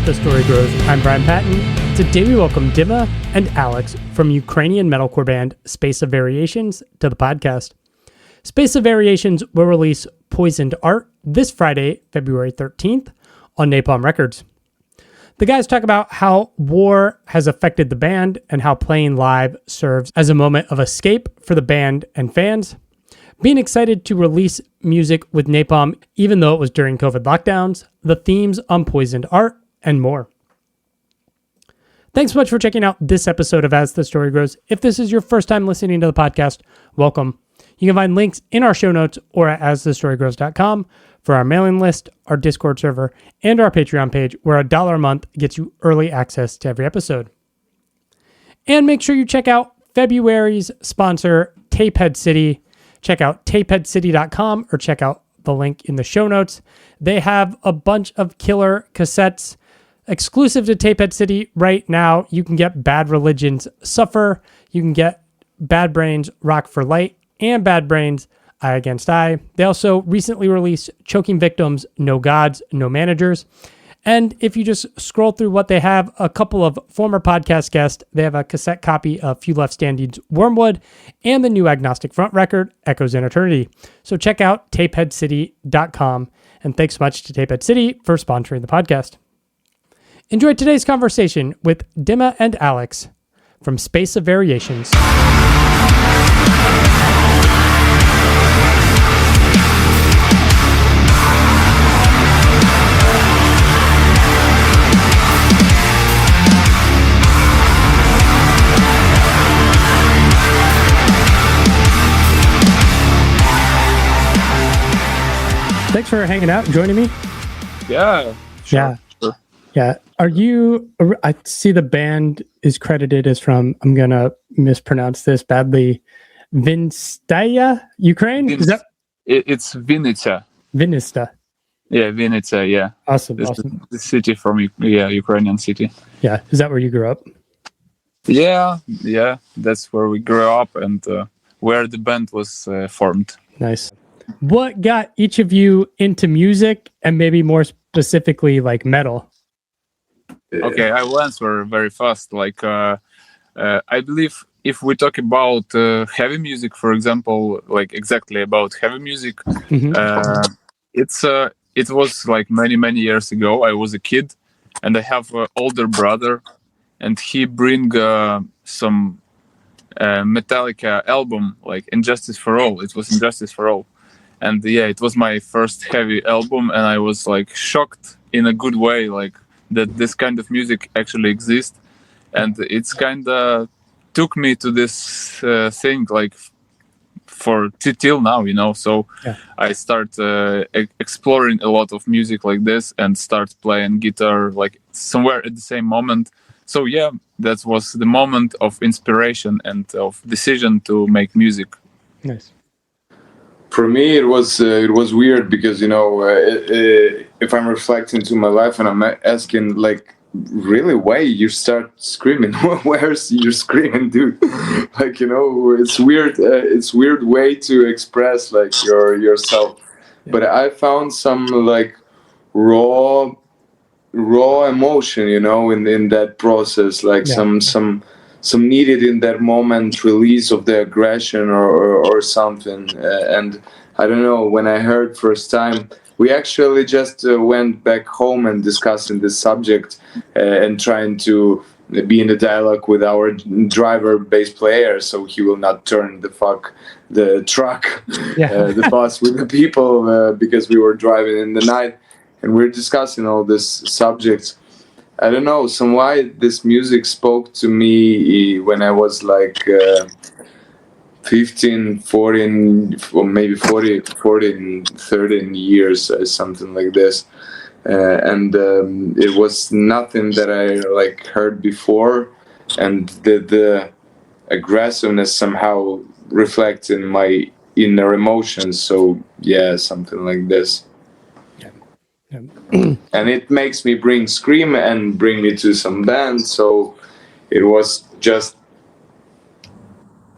The Story Grows. I'm Brian Patton. Today we welcome Dima and Alex from Ukrainian metalcore band Space of Variations to the podcast. Space of Variations will release Poisoned Art this Friday, February 13th on Napalm Records. The guys talk about how war has affected the band and how playing live serves as a moment of escape for the band and fans, being excited to release music with Napalm even though it was during COVID lockdowns, the themes on Poisoned Art, and more. Thanks so much for checking out this episode of As the Story Grows. If this is your first time listening to the podcast, welcome. You can find links in our show notes or at asthestorygrows.com for our mailing list, our Discord server, and our Patreon page, where $1 a month gets you early access to every episode. And make sure you check out February's sponsor, Tapehead City. Check out tapeheadcity.com or check out the link in the show notes. They have a bunch of killer cassettes exclusive to Tapehead City right now. You can get Bad Religion's Suffer. You can get Bad Brains' Rock for Light and Bad Brains' Eye Against Eye. They also recently released Choking Victims, No Gods, No Managers. And if you just scroll through what they have, a couple of former podcast guests, they have a cassette copy of Few Left Standing's Wormwood and the new Agnostic Front record, Echoes in Eternity. So check out tapeheadcity.com. And thanks so much to Tapehead City for sponsoring the podcast. Enjoy today's conversation with Dima and Alex from Space of Variations. Thanks for hanging out and joining me. Yeah, sure. Yeah. Are you, I see the band is credited as from, I'm going to mispronounce this badly, Vinstaya, Ukraine? It's Vinnytsia. Vinnytsia. Yeah, Vinnytsia, yeah. Awesome. The city from, Ukrainian city. Yeah. Is that where you grew up? Yeah. That's where we grew up and where the band was formed. Nice. What got each of you into music and maybe more specifically like metal? Okay, I will answer very fast. I believe if we talk about heavy music, for example, like exactly about heavy music, it was like many years ago. I was a kid and I have an older brother and he bring some Metallica album, like Injustice for All. It was Injustice for All. And it was my first heavy album, and I was like shocked in a good way, like that this kind of music actually exists. And it's kind of took me to this thing like for till now, So I start exploring a lot of music like this and start playing guitar like somewhere at the same moment. So that was the moment of inspiration and of decision to make music. Nice. For me, it was weird because if I'm reflecting to my life and I'm asking like, really, why you start screaming? Where's your screaming, dude? Like it's weird. It's weird way to express like yourself. Yeah. But I found some like raw emotion, in that process, like some needed in that moment release of the aggression or something. And I don't know, when I heard first time, we actually just went back home and discussing this subject and trying to be in the dialogue with our driver bass player so he will not turn the truck, the bus with the people because we were driving in the night and we're discussing all these subjects. I don't know, why this music spoke to me when I was like 15, 14, or maybe 14, 13 years, something like this. And it was nothing that I like heard before. And the aggressiveness somehow reflects in my inner emotions. So, something like this. And it makes me bring scream and bring me to some bands, so it was just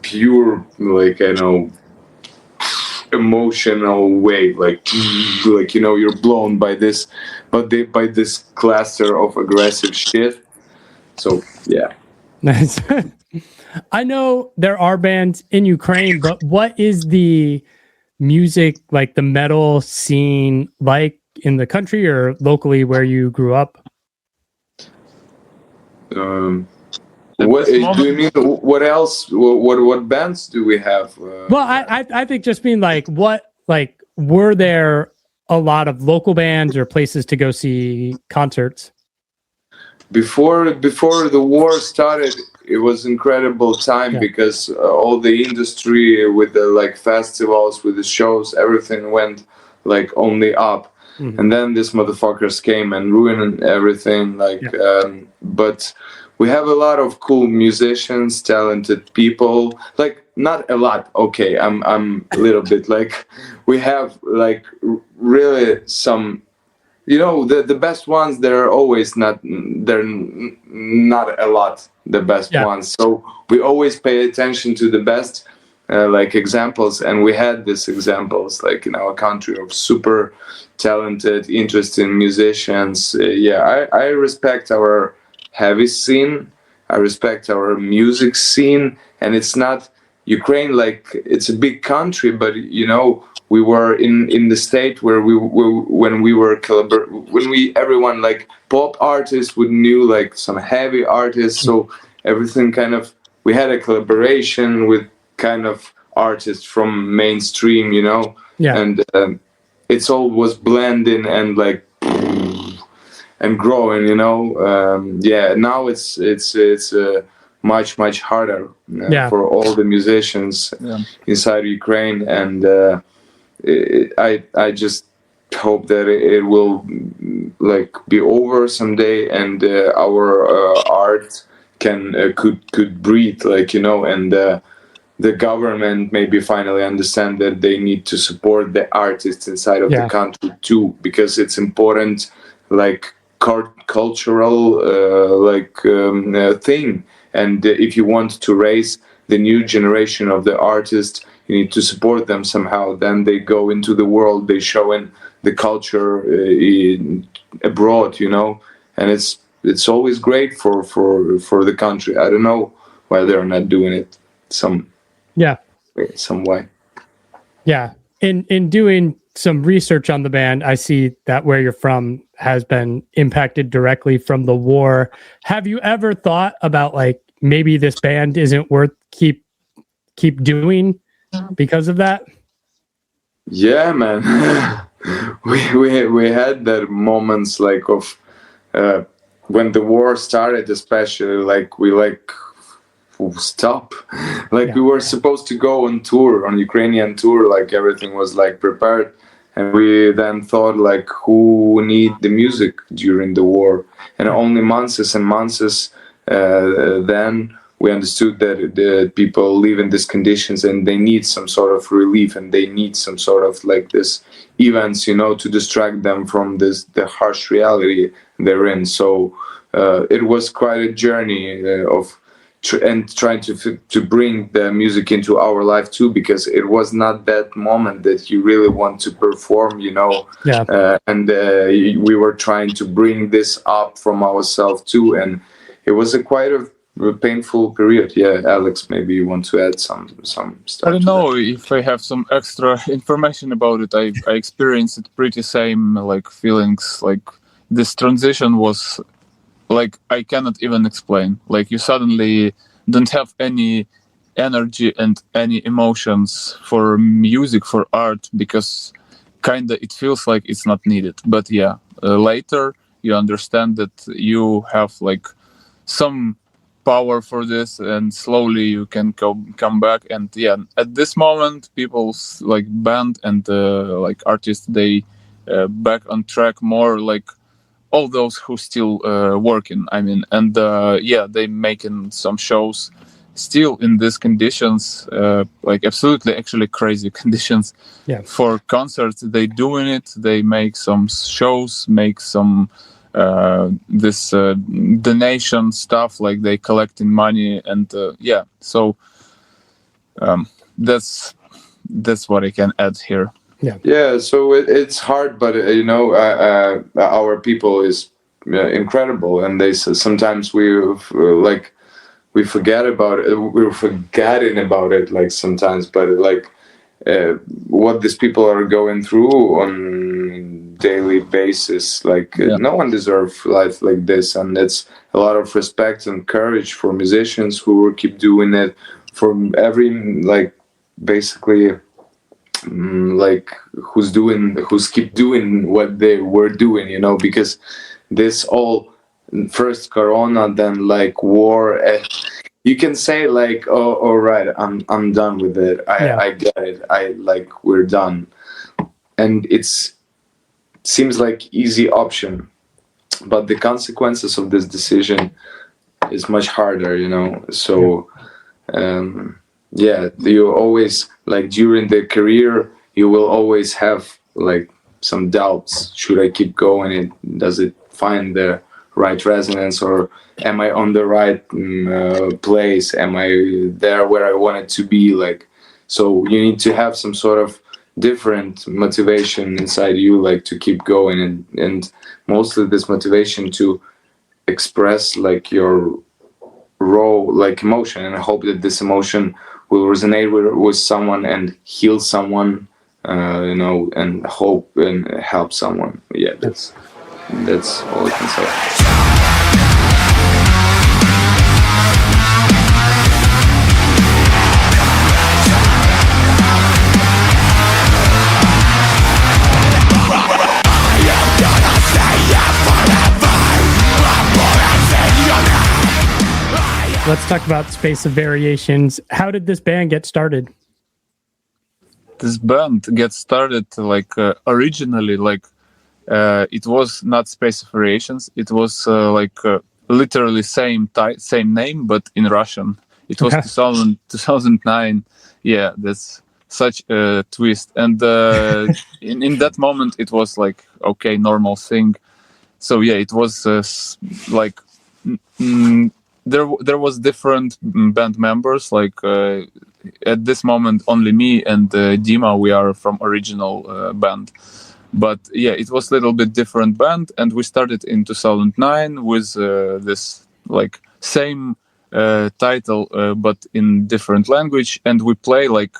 pure, like, emotional wave, like you're blown by this, by this cluster of aggressive shit. So yeah. Nice. I know there are bands in Ukraine, but what is the music, like the metal scene, like in the country or locally where you grew up? What do you mean? What else? What bands do we have? Well, I think just being like, were there a lot of local bands or places to go see concerts? Before the war started, it was incredible time because all the industry with the like festivals, with the shows, everything went like only up. Mm-hmm. And then these motherfuckers came and ruined everything. But we have a lot of cool musicians, talented people. Like not a lot. Okay, I'm a little bit like we have like really some. You know, the best ones, they're not a lot the best ones. So we always pay attention to the best like examples, and we had these examples like in our country of super talented, interesting musicians. I respect our heavy scene. I respect our music scene, and it's not Ukraine, like it's a big country, but you know, we were in the state where everyone like pop artists would knew like some heavy artists, so everything kind of, we had a collaboration with kind of artists from mainstream, you know, and it's all was blending and like and growing, you know. Now it's much harder for all the musicians inside Ukraine, and I just hope that it will like be over someday, and our art could breathe, like, you know, and the government maybe finally understand that they need to support the artists inside of the country too, because it's important, like cultural thing. And if you want to raise the new generation of the artists, you need to support them somehow. Then they go into the world, they show in the culture abroad, you know, and it's always great for the country. I don't know why they're not doing it some way. Yeah. In doing some research on the band, I see that where you're from has been impacted directly from the war. Have you ever thought about like maybe this band isn't worth keep doing because of that? Yeah, man. we had that moments like of when the war started, especially like we like stop, like we were supposed to go on tour, on Ukrainian tour, like everything was like prepared, and we then thought like who need the music during the war, and only months and months then we understood that the people live in these conditions and they need some sort of relief, and they need some sort of like this events, you know, to distract them from the harsh reality they're in. So it was quite a journey of trying to bring the music into our life too, because it was not that moment that you really want to perform, you know. And we were trying to bring this up from ourselves too, and it was quite a painful period. Alex, maybe you want to add some stuff. I don't know if I have some extra information about it. I experienced it pretty same like feelings. Like this transition was like I cannot even explain. Like you suddenly don't have any energy and any emotions for music, for art, because kinda it feels like it's not needed. But later you understand that you have like some power for this, and slowly you can come back. And at this moment people's like band and like artists, they back on track more, like all those who still working, I mean, and they making some shows still in these conditions, like absolutely actually crazy conditions for concerts. They doing it, they make some shows, make some this donation stuff, like they collecting money, and so that's that's what I can add here. Yeah, so it's hard, but our people is incredible, and they sometimes we forget about it. We're forgetting about it, like sometimes, but like what these people are going through on daily basis, like no one deserves life like this, and it's a lot of respect and courage for musicians who will keep doing it, for every like basically like who's keep doing what they were doing, you know, because this all first corona, then like war, you can say like, oh, all right, I'm done with it. I get it. We're done, and seems like easy option, but the consequences of this decision is much harder, you know. So you always, like during the career, you will always have like some doubts. Should I keep going? Does it find the right resonance, or am I on the right place? Am I there where I wanted to be? Like, so you need to have some sort of different motivation inside you, like to keep going, and mostly this motivation to express like your raw like emotion, and I hope that this emotion will resonate with someone and heal someone, you know, and hope and help someone. Yeah, that's all I can say. Let's talk about Space of Variations. How did this band get started? This band gets started like originally, like it was not Space of Variations. It was literally same name, but in Russian. It was 2009. Yeah, that's such a twist. And in that moment, it was like, okay, normal thing. So yeah, it was like there was different band members. Like at this moment, only me and Dima, we are from original band. But yeah, it was a little bit different band, and we started in 2009 with this like same title, but in different language. And we play like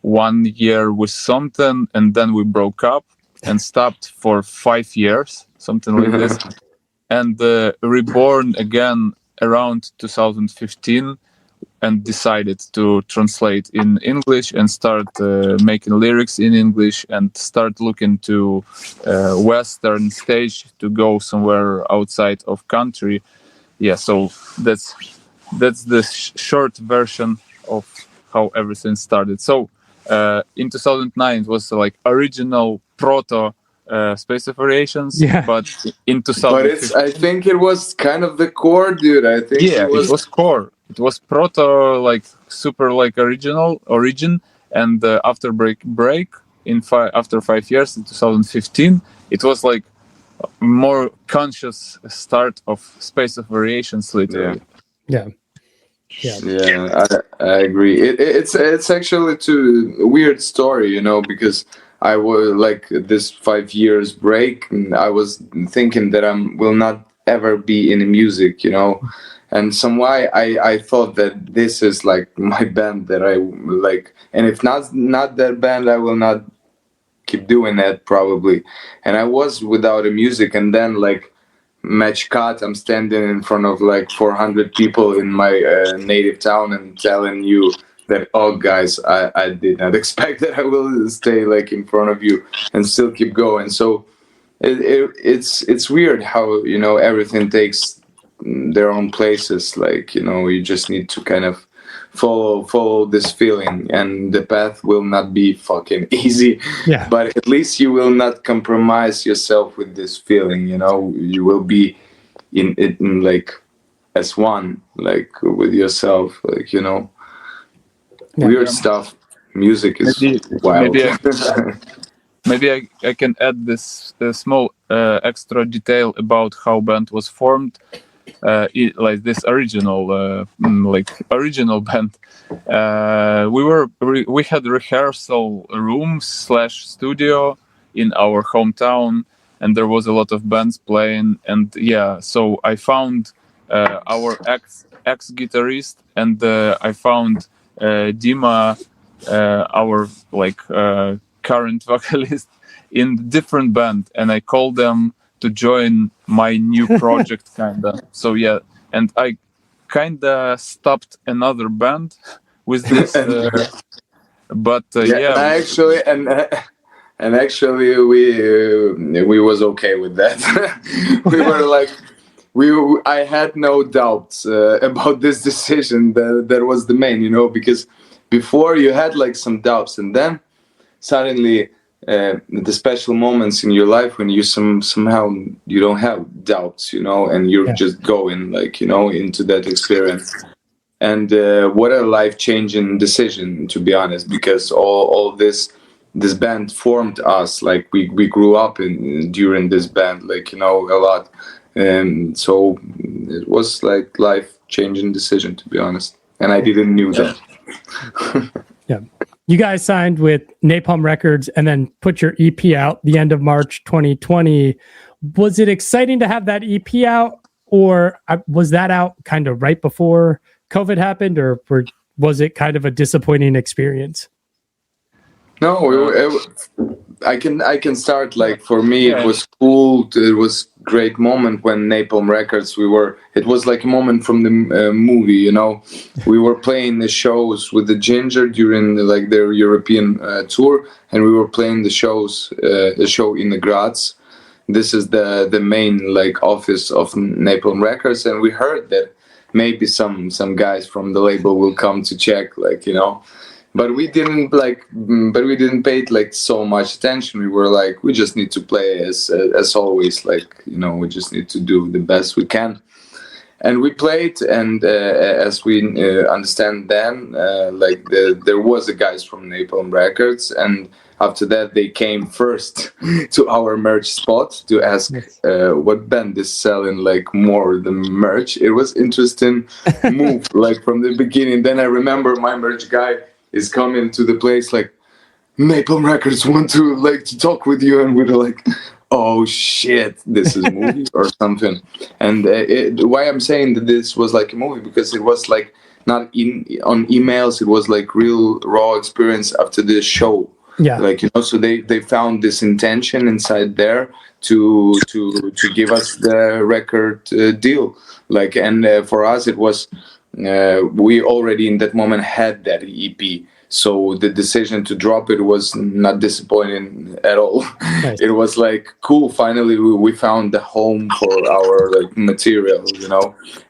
1 year with something, and then we broke up and stopped for 5 years, something like this, and reborn again around 2015, and decided to translate in English and start making lyrics in English and start looking to Western stage, to go somewhere outside of country. Yeah, so that's the short version of how everything started. So in 2009 it was like original proto Space of Variations, but in 2015, but I think it was kind of the core, dude. I think it was core. It was proto, like super like origin, and after break after 5 years in 2015, it was like more conscious start of Space of Variations, literally. Yeah, I agree. It's actually a weird story, you know, because I was like this 5 years break, and I was thinking that I will not ever be in music, you know, and some why I thought that this is like my band that I like, and if not that band, I will not keep doing that probably. And I was without a music, and then like match cut, I'm standing in front of like 400 people in my native town and telling you that, oh guys, I did not expect that I will stay like in front of you and still keep going. So it's weird how, you know, everything takes their own places. Like, you know, you just need to kind of follow this feeling, and the path will not be fucking easy, but at least you will not compromise yourself with this feeling, you know. You will be in like as one, like with yourself, like, you know. Weird stuff. Music is wild. Maybe I can add this small extra detail about how band was formed. like this original original band. We had rehearsal rooms / studio in our hometown, and there was a lot of bands playing. And yeah, so I found our ex guitarist, and I found Dima, our current vocalist, in different band, and I called them to join my new project, kinda. So yeah, and I kinda stopped another band with this, but yeah. And actually, we was okay with that. We were like, I had no doubts about this decision. That was the main, because before you had like some doubts, and then suddenly the special moments in your life when you somehow you don't have doubts, and you're just going into that experience. And what a life-changing decision, to be honest, because all this band formed us. Like we grew up during this band, a lot. And so it was like life-changing decision, to be honest. And I didn't knew that. Yeah. You guys signed with Napalm Records and then put your EP out the end of March 2020. Was it exciting to have that EP out, or was that out kind of right before COVID happened, or was it kind of a disappointing experience? No, I can start. Like for me, it was cool. It was great moment when Napalm Records. It was like a moment from the movie. We were playing the shows with the Ginger during their European tour, and we were playing the show in the Graz. This is the main office of Napalm Records, and we heard that maybe some guys from the label will come to check, But we didn't pay so much attention. We were like, we just need to play as always, we just need to do the best we can. And we played, and as we understand then, there was a guys from Napalm Records, and after that they came first to our merch spot to ask what band is selling more than merch. It was interesting move from the beginning. Then I remember my merch guy is coming to the place Napalm Records want to talk with you, and we're like, oh shit, this is a movie or something. And why I'm saying that this was a movie, because it was not on emails, it was real raw experience after this show. Yeah, so they found this intention inside there to give us the record deal. And for us it was we already in that moment had that EP, so the decision to drop it was not disappointing at all. Nice. It was cool, finally we found the home for our material,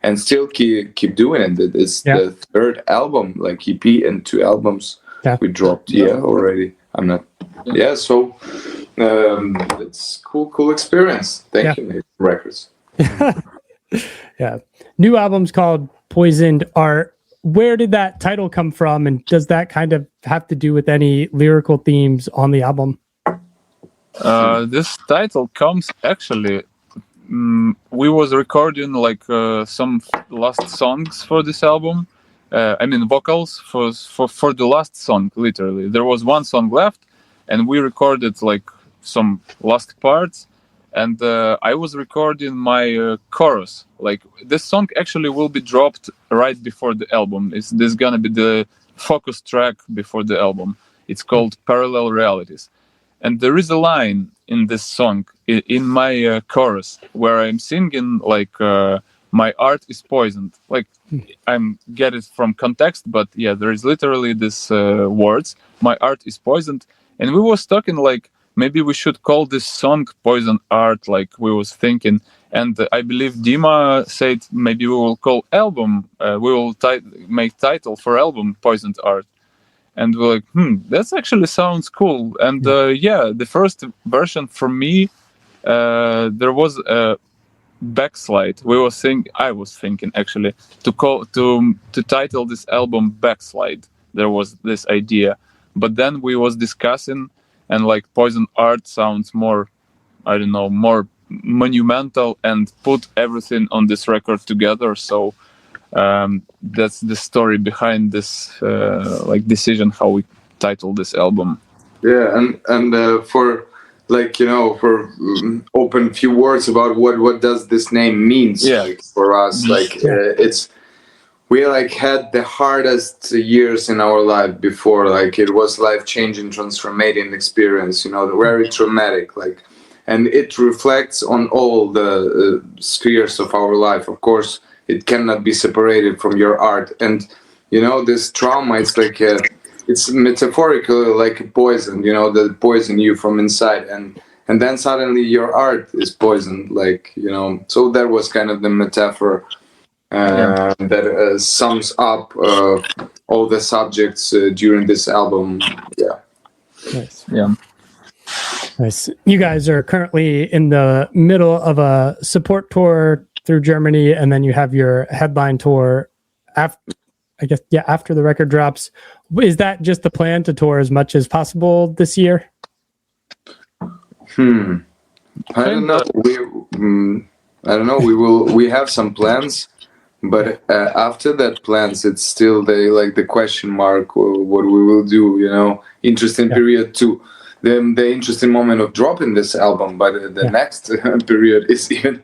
and still keep doing it. It's the third album, EP, and 2 albums we dropped already. So it's cool experience. Thank you, Records. Yeah, new album's called Poisoned Art. Where did that title come from, and does that kind of have to do with any lyrical themes on the album? This title comes actually, we was recording some last songs for this album. Vocals for the last song. Literally, there was one song left, and we recorded some last parts. And I was recording my chorus. This song actually will be dropped right before the album. This gonna be the focus track before the album. It's called Parallel Realities. And there is a line in this song, in my chorus, where I'm singing my art is poisoned. I'm get it from context, but yeah, there is literally this words, my art is poisoned. And we was talking maybe we should call this song Poison Art, we was thinking. And I believe Dima said maybe we will call album, we will make title for album Poisoned Art. And we're that actually sounds cool. And the first version for me, there was a backslide. I was thinking actually to title this album Backslide. There was this idea. But then we was discussing, and Poison Art sounds more, I don't know, more monumental and put everything on this record together. So that's the story behind this like decision how we title this album. Yeah, and for like, you know, for open few words about what does this name means, like for us, like it's, we like had the hardest years in our life before, like it was life-changing, transformating experience, you know, very traumatic, like, and it reflects on all the spheres of our life. Of course, it cannot be separated from your art, and you know, this trauma, it's like it's metaphorically like a poison, you know, that poison you from inside, and then suddenly your art is poisoned, like, you know. So that was kind of the metaphor that sums up all the subjects during this album. Yeah. Nice. Yeah. Nice. You guys are currently in the middle of a support tour through Germany, and then you have your headline tour after the record drops. Is that just the plan to tour as much as possible this year? I don't know. I don't know. We have some plans, but after that plans, it's still the question mark what we will do. You know, interesting period too. The interesting moment of dropping this album, but the next period is even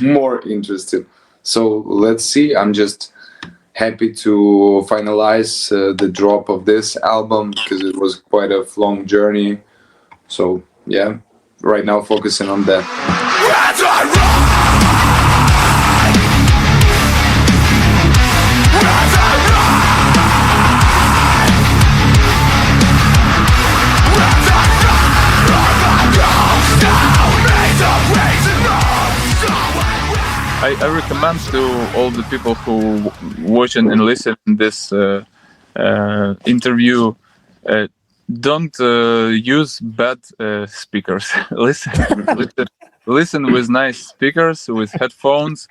more interesting. So let's see. I'm just happy to finalize the drop of this album because it was quite a long journey. So yeah, right now focusing on that. I recommend to all the people who watch and listen this interview, don't use bad speakers. Listen with nice speakers, with headphones,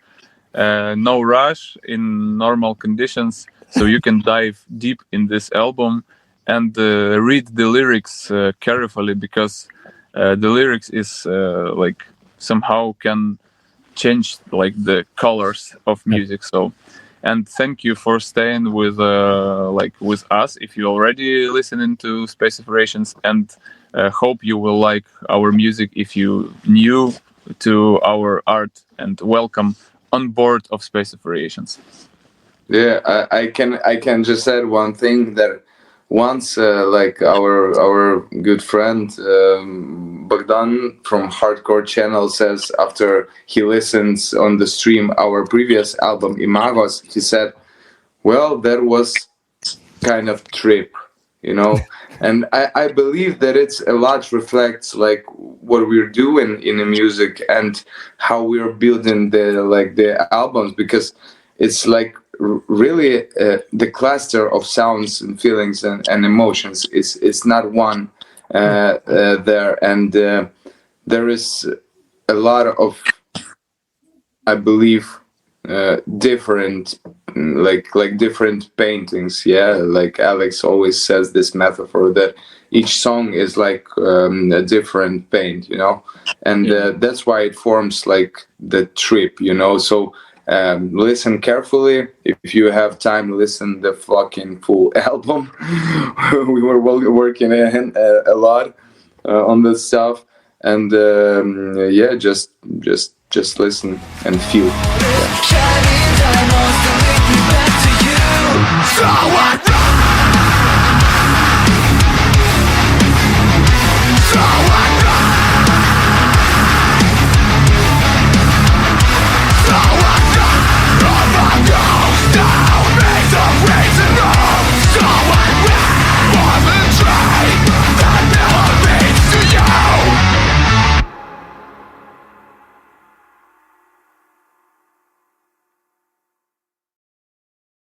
no rush, in normal conditions, so you can dive deep in this album and read the lyrics carefully, because the lyrics is like somehow can change like the colors of music. So, and thank you for staying with with us if you already listening to Space Operations, and hope you will like our music if you new to our art, and welcome on board of Space Operations. Yeah, I can just add one thing, that once like our good friend Bogdan from Hardcore Channel says, after he listens on the stream our previous album Imagos, he said, well, that was kind of trip, you know. And I believe that it's a lot reflects like what we're doing in the music and how we're building the albums, because it's like really the cluster of sounds and feelings and emotions. It's not one there, and there is a lot of, I believe, different like different paintings. Yeah, like Alex always says this metaphor that each song is like a different paint, you know, and that's why it forms like the trip, you know. So listen carefully. If you have time, listen the fucking full album. We were working a lot on this stuff, and yeah, just listen and feel. Yeah.